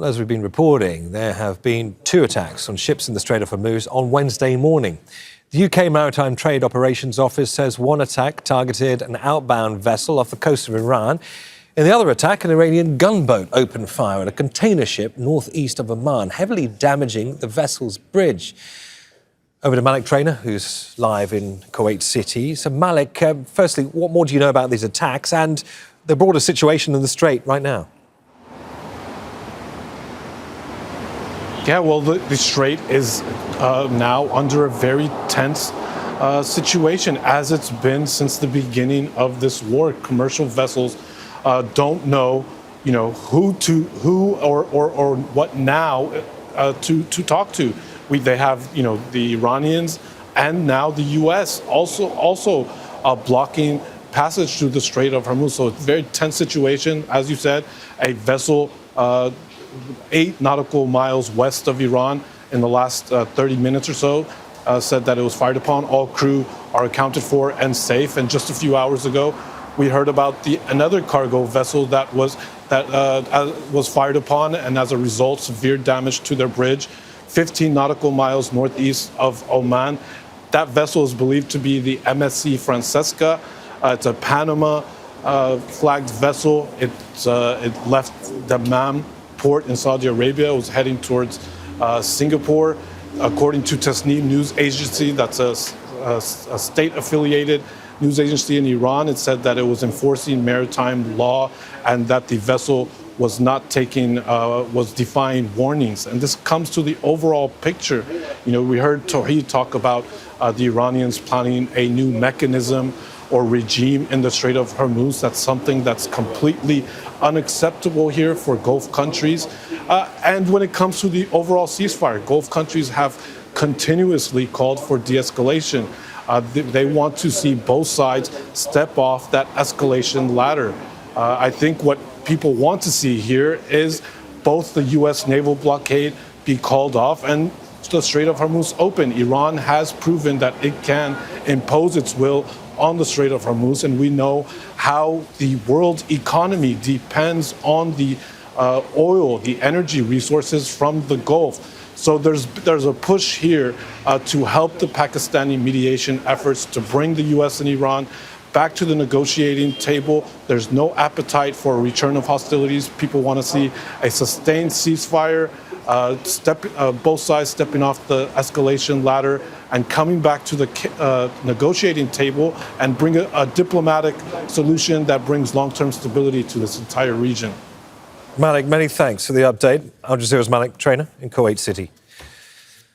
As we've been reporting, there have been 2 attacks on ships in the Strait of Hormuz on Wednesday morning. The UK Maritime Trade Operations Office says one attack targeted an outbound vessel off the coast of Iran. In the other attack, an Iranian gunboat opened fire at a container ship northeast of Oman, heavily damaging the vessel's bridge. Over to Malik Traina, who's live in Kuwait City. So Malik, firstly, what more do you know about these attacks and the broader situation in the Strait right now? Yeah, well, the Strait is now under a very tense situation, as it's been since the beginning of this war. Commercial vessels don't know, who or what now to talk to. They have, the Iranians and now the U.S. also blocking passage through the Strait of Hormuz. So it's a very tense situation. As you said, a vessel 8 nautical miles west of Iran in the last 30 minutes or so said that it was fired upon. All crew are accounted for and safe. And just a few hours ago, we heard about another cargo vessel that was fired upon, and as a result, severe damage to their bridge, 15 nautical miles northeast of Oman. That vessel is believed to be the MSC Francesca. It's a Panama flagged vessel. It left Dammam port in Saudi Arabia. It was heading towards Singapore. According to Tasnim news agency, that's a state-affiliated news agency in Iran, it said that it was enforcing maritime law and that the vessel was was defying warnings. And this comes to the overall picture. We heard Tawheed talk about the Iranians planning a new mechanism or regime in the Strait of Hormuz. That's something that's completely unacceptable here for Gulf countries. And when it comes to the overall ceasefire, Gulf countries have continuously called for de-escalation. They want to see both sides step off that escalation ladder. I think what people want to see here is both the U.S. naval blockade be called off and the Strait of Hormuz open. Iran has proven that it can impose its will on the Strait of Hormuz, and we know how the world economy depends on the oil, the energy resources from the Gulf. So there's a push here to help the Pakistani mediation efforts to bring the U.S. and Iran back to the negotiating table. There's no appetite for a return of hostilities. People want to see a sustained ceasefire, both sides stepping off the escalation ladder and coming back to the negotiating table and bring a diplomatic solution that brings long-term stability to this entire region. Malik, many thanks for the update. Al Jazeera's Malik Traina in Kuwait City.